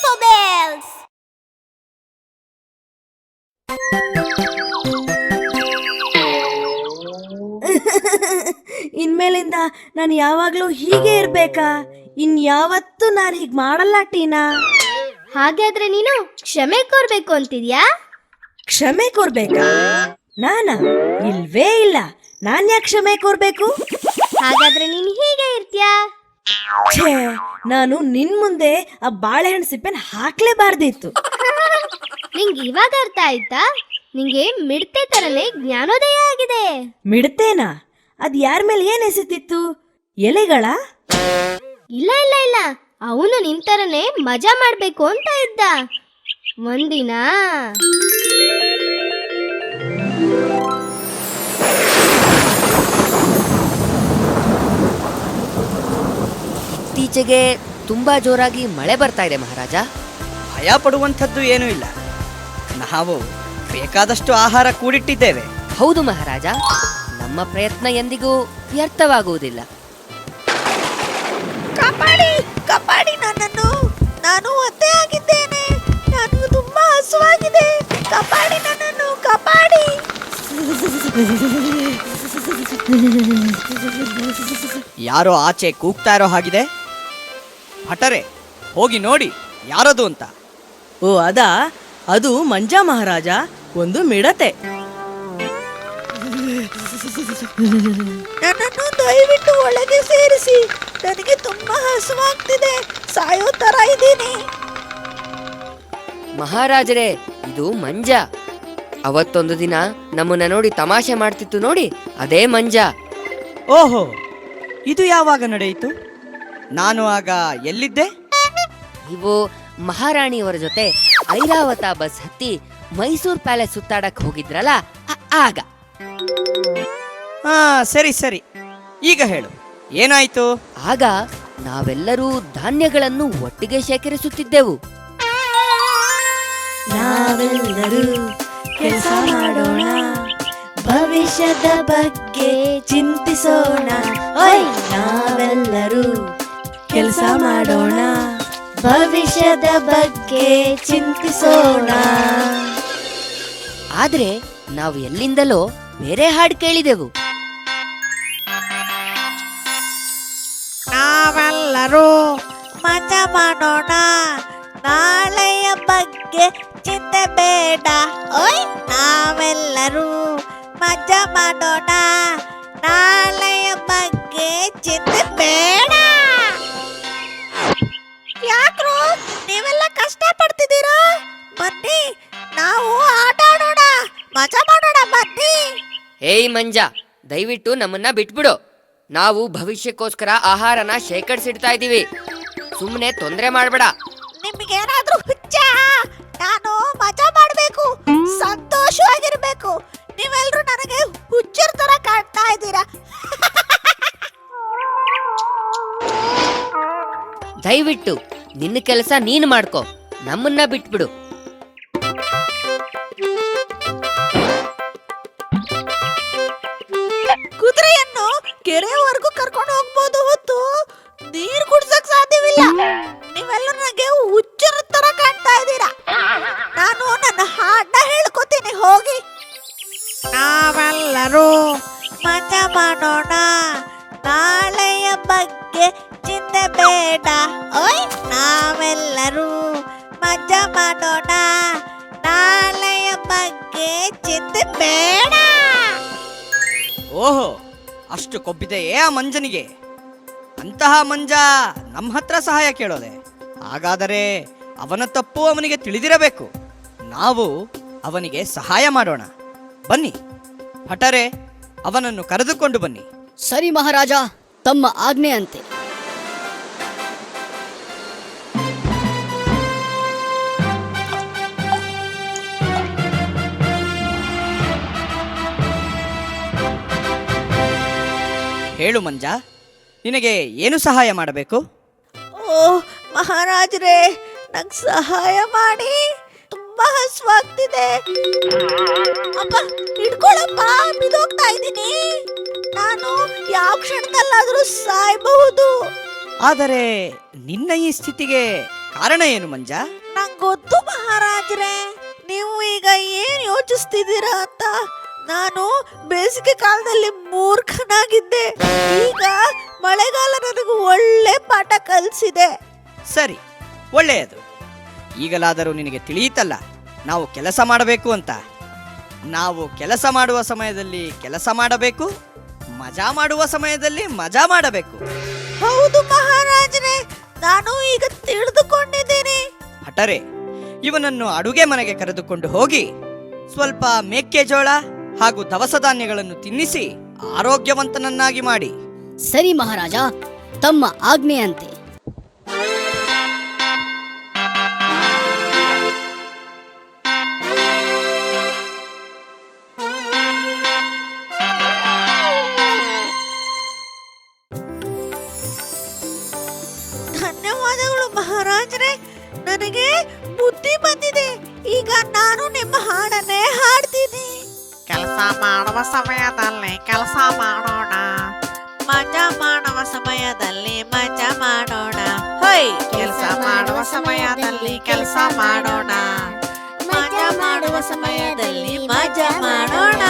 Info Bells. ಇನ್ಮೇಲಿಂದ ನಾನು ಯಾವಾಗ್ಲೂ ಹೀಗೆ ಇರ್ಬೇಕಾ? ಇನ್ಯಾವತ್ತೂ ನಾನು ಹೀಗೆ ಮಾಡಲ್ಲ ಟೀನಾ. ಹಾಗಾದ್ರೆ ನೀನು ಕ್ಷಮೆ ಕೋರ್ಬೇಕು ಅಂತಿದ್ಯಾ? ಕ್ಷಮೆ ಕೋರ್ಬೇಕಾ? ನಾನಾ? ಇಲ್ವೇ ಇಲ್ಲ. ನಾನ್ ಯಾಕೆ ಕ್ಷಮೆ ಕೋರ್ಬೇಕು? ಹಾಗಾದ್ರೆ ನೀನು ಹೀಗೆ ಇರ್ತೀಯಾ? ಛೇ, ನಾನು ನಿನ್ ಮುಂದೆ ಆ ಬಾಳೆಹಣ್ಣು ಸಿಪ್ಪೆನ ಹಾಕ್ಲೇಬಾರ್ದಿತ್ತು. ನಿಂಗೆ ಇವಾಗ ಅರ್ಥ ಆಯ್ತಾ? ನಿಂಗೆ ಮಿಡ್ತೆ ತರನೇ ಜ್ಞಾನೋದಯ ಆಗಿದೆ. ಮಿಡ್ತೇನಾ? ಅದ್ ಯಾರ ಮೇಲೆ ಏನ್ ಎಸೆತಿತ್ತು? ಎಲೆಗಳ? ಇಲ್ಲ ಇಲ್ಲ ಇಲ್ಲ, ಅವನು ನಿಂತರನೇ ಮಜಾ ಮಾಡ್ಬೇಕು ಅಂತ ಇದ್ದ. ಒಂದಿನ ಇತ್ತೀಚೆಗೆ ತುಂಬಾ ಜೋರಾಗಿ ಮಳೆ ಬರ್ತಾ ಇದೆ ಮಹಾರಾಜ. ಭಯ ಪಡುವಂಥದ್ದು ಏನೂ ಇಲ್ಲ. ನಾವು ಬೇಕಾದಷ್ಟು ಆಹಾರ ಕೂಡಿಟ್ಟಿದ್ದೇವೆ. ಹೌದು ಮಹಾರಾಜ, ನಮ್ಮ ಪ್ರಯತ್ನ ಎಂದಿಗೂ ವ್ಯರ್ಥವಾಗುವುದಿಲ್ಲ. ಕಾಪಾಡಿ ಕಾಪಾಡಿ ನನ್ನನ್ನು, ನಾನು ಒತ್ತೆ ಆಗಿದ್ದೇನೆ. ನನಗೆ ತುಂಬಾ ಹಸುವಾಗಿದೆ. ಕಾಪಾಡಿ ನನ್ನನ್ನು, ಕಾಪಾಡಿ. ಯಾರೋ ಆಚೆ ಕೂಗ್ತಾ ಇರೋ ಹಾಗಿದೆ. ಭಟರೆ, ಹೋಗಿ ನೋಡಿ ಯಾರದು ಅಂತ. ಓ ಅದಾ? ಅದು ಮಂಜಾ ಮಹಾರಾಜ, ಒಂದು ಮಿಡತೆ. ನನ್ನನ್ನು ದಯವಿಟ್ಟು ಒಳಗೆ ಸೇರಿಸಿ, ನನಗೆ ತುಂಬಾ ಹಸುವಾಗ್ತಿದೆ, ಸಾಯೋ ತರ ಇದ್ದೀನಿ. ಮಹಾರಾಜರೇ, ಇದು ಮಂಜ. ಅವತ್ತೊಂದು ದಿನ ನಮ್ಮನ್ನ ನೋಡಿ ತಮಾಷೆ ಮಾಡ್ತಿತ್ತು ನೋಡಿ, ಅದೇ ಮಂಜ. ಓಹೋ, ಇದು ಯಾವಾಗ ನಡೆಯಿತು? ನಾನು ಆಗ ಎಲ್ಲಿದ್ದೆ? ನೀವು ಮಹಾರಾಣಿಯವರ ಜೊತೆ ಐರಾವತ ಬಸ್ ಹತ್ತಿ ಮೈಸೂರು ಪ್ಯಾಲೇಸ್ ಸುತ್ತಾಡಕ್ ಹೋಗಿದ್ರಲ್ಲ, ಆಗ. ಹಾ, ಸರಿ ಸರಿ, ಈಗ ಹೇಳು, ಏನಾಯ್ತು? ಆಗ ನಾವೆಲ್ಲರೂ ಧಾನ್ಯಗಳನ್ನು ಒಟ್ಟಿಗೆ ಶೇಖರಿಸುತ್ತಿದ್ದೆವು. ನಾವೆಲ್ಲರೂ ಕೆಲಸ ಮಾಡೋಣ, ಭವಿಷ್ಯದ ಬಗ್ಗೆ ಚಿಂತಿಸೋಣ. ಓಯ್, ನಾವೆಲ್ಲರೂ ಕೆಲಸ ಮಾಡೋಣ, ಭವಿಷ್ಯದ ಬಗ್ಗೆ ಚಿಂತಿಸೋಣ. ಆದ್ರೆ ನಾವು ಎಲ್ಲಿಂದಲೋ ಬೇರೆ ಹಾಡು ಕೇಳಿದೆವು. ನಾವೆಲ್ಲರೂ ಮಜಾ ಮಾಡೋಣ, ನಾಳೆಯ ಬಗ್ಗೆ ಚಿಂತೆ ಬೇಡ. ಓಯ್, ನಾವೆಲ್ಲರೂ ಮಜಾ ಮಾಡೋಣ, ನಾಳೆಯ ಬಗ್ಗೆ ಚಿಂತೆ ಬೇಡ. ಯಾಕ್ರು ನೀವೆಲ್ಲ ಕಷ್ಟ ಪಡ್ತಿದ್ದೀರಾ? ಬನ್ನಿ, ನಾವು ಆಟ ಆಡೋಣ, ಮಜಾ ಮಾಡೋಣ, ಬನ್ನಿ. ಏಯ್ ಮಂಜ, ದಯವಿಟ್ಟು ನಮ್ಮನ್ನ ಬಿಟ್ಬಿಡು. ನಾವು ಭವಿಷ್ಯಕ್ಕೋಸ್ಕರ ಆಹಾರನ ಶೇಖರಿಸಿಡ್ತಾ ಇದ್ದೀವಿ. ಸುಮ್ಮನೆ ತೊಂದರೆ ಮಾಡಬೇಡ. ನಿಮ್ಗೇನಾದ್ರೂ ಹುಚ್ಚ? ನಾನು ಮಜಾ ಮಾಡ್ಬೇಕು, ಸಂತೋಷವಾಗಿರ್ಬೇಕು. ನೀವೆಲ್ರೂ ನನಗೆ ಹುಚ್ಚರ ತರ ಕಾಣ್ತಾ ಇದ್ದೀರಾ. ದಯವಿಟ್ಟು ನಿನ್ನ ಕೆಲಸ ನೀನು ಮಾಡ್ಕೋ, ನಮ್ಮನ್ನ ಬಿಟ್ಬಿಡು. ಕುದುರೆಯನ್ನು ಕೆರೆವರೆಗೂ ಕರ್ಕೊಂಡು ಹೋಗ್ಬೋದು ಹೊತ್ತು ನೀರು ಕುಡ್ಸಕ್ ಸಾಧ್ಯವಿಲ್ಲ. ನೀವೆಲ್ಲ ನನಗೆ ಹುಚ್ಚರ ತರ ಕಾಣ್ತಾ ಇದ್ದೀರಾ. ನಾನು ನನ್ನ ಹಾಡನ್ನ ಹೇಳ್ಕೊತೀನಿ, ಹೋಗಿ. ನಾವೆಲ್ಲರೂ ಮಜಾ ಮಾಡೋಣ, ನಾಳೆಯ ಬಗ್ಗೆ ಚಿಂತೆ ಬೇಡ. ಓಯ್, ನಾವೆಲ್ಲರೂ ಮಜಾ ಮಾಡೋಣ, ನಾಳೆಯ ಬಗ್ಗೆ ಚಿಂತೆ ಬೇಡ. ಓಹೋ, ಅಷ್ಟು ಕೊಬ್ಬಿದೆಯೇ ಆ ಮಂಜನಿಗೆ? ಅಂತಹ ಮಂಜ ನಮ್ಮ ಹತ್ರ ಸಹಾಯ ಕೇಳೋದೆ? ಹಾಗಾದರೆ ಅವನ ತಪ್ಪು ಅವನಿಗೆ ತಿಳಿದಿರಬೇಕು. ನಾವು ಅವನಿಗೆ ಸಹಾಯ ಮಾಡೋಣ. ಬನ್ನಿ ಭಟರೆ, ಅವನನ್ನು ಕರೆದುಕೊಂಡು ಬನ್ನಿ. ಸರಿ ಮಹಾರಾಜ, ತಮ್ಮ ಆಜ್ಞೆಯಂತೆ. ಹೇಳು ಮಂಜ, ನಿನಗೆ ಏನು ಸಹಾಯ ಮಾಡಬೇಕು? ಓ ಮಹಾರಾಜರೇ, ನಂಗೆ ಸಹಾಯ ಮಾಡಿ, ತುಂಬಾ ಹಸುವಾಗ್ತಿದೆ. ಅಪ್ಪ ಹಿಡ್ಕೊಳಪ್ಪ, ಬಿದೋಗ್ತಾ ಇದ್ದೀನಿ. ನಾನು ಯಾವ ಕ್ಷಣದಲ್ಲಾದ್ರೂ ಸಾಯಬಹುದು. ಆದರೆ ನಿನ್ನ ಈ ಸ್ಥಿತಿಗೆ ಕಾರಣ ಏನು ಮಂಜ? ನಂಗೆ ಗೊತ್ತು ಮಹಾರಾಜ್ರೆ, ನೀವು ಈಗ ಏನ್ ಯೋಚಿಸ್ತಿದ್ದೀರಾ ಅಂತ. ನಾನು ಬೇಸಿಗೆ ಕಾಲದಲ್ಲಿ ಮೂರ್ಖನಾಗಿದ್ದೆ, ಈಗ ಮಳೆಗಾಲ ನನಗೆ ಒಳ್ಳೆ ಪಾಠ ಕಲಿಸಿದೆ. ಸರಿ, ಒಳ್ಳೆಯದು. ಈಗಲಾದರೂ ನಿನಗೆ ತಿಳಿಯಿತಲ್ಲ ನಾವು ಕೆಲಸ ಮಾಡಬೇಕು ಅಂತ. ನಾವು ಕೆಲಸ ಮಾಡುವ ಸಮಯದಲ್ಲಿ ಕೆಲಸ ಮಾಡಬೇಕು, ಮಜಾ ಮಾಡುವ ಸಮಯದಲ್ಲಿ ಮಜಾ ಮಾಡಬೇಕು. ಹೌದು ಮಹಾರಾಜರೇ, ನಾನು ಈಗ ತಿಳಿದುಕೊಂಡಿದ್ದೀನಿ. ಹಠರೆ, ಇವನನ್ನು ಅಡುಗೆ ಮನೆಗೆ ಕರೆದುಕೊಂಡು ಹೋಗಿ ಸ್ವಲ್ಪ ಮೆಕ್ಕೆಜೋಳ ಹಾಗೂ ದವಸ ಧಾನ್ಯಗಳನ್ನು ತಿನ್ನಿಸಿ ಆರೋಗ್ಯವಂತನನ್ನಾಗಿ ಮಾಡಿ. ಸರಿ ಮಹಾರಾಜ, ತಮ್ಮ ಆಜ್ಞೆಯಂತೆ. ಧನ್ಯವಾದಗಳು ಮಹಾರಾಜರೇ, ನನಗೆ ಬುದ್ಧಿ ಬಂದಿದೆ. ಈಗ ನಾನು ನಿಮ್ಮ ಹಾಡನ್ನೇ ಹಾಡ್ತೀನಿ. ಕೆಲಸ ಮಾಡುವ ಸಮಯದಲ್ಲಿ ಕೆಲಸ ಮಾಡೋಣ, ಮಜಾ ಮಾಡುವ ಸಮಯದಲ್ಲಿ ಮಜಾ ಮಾಡೋಣ. ಹೊಯ್ ಕೆಲಸ ಮಾಡುವ ಸಮಯದಲ್ಲಿ ಕೆಲಸ ಮಾಡೋಣ, ಮಜಾ ಮಾಡುವ ಸಮಯದಲ್ಲಿ ಮಜಾ ಮಾಡೋಣ.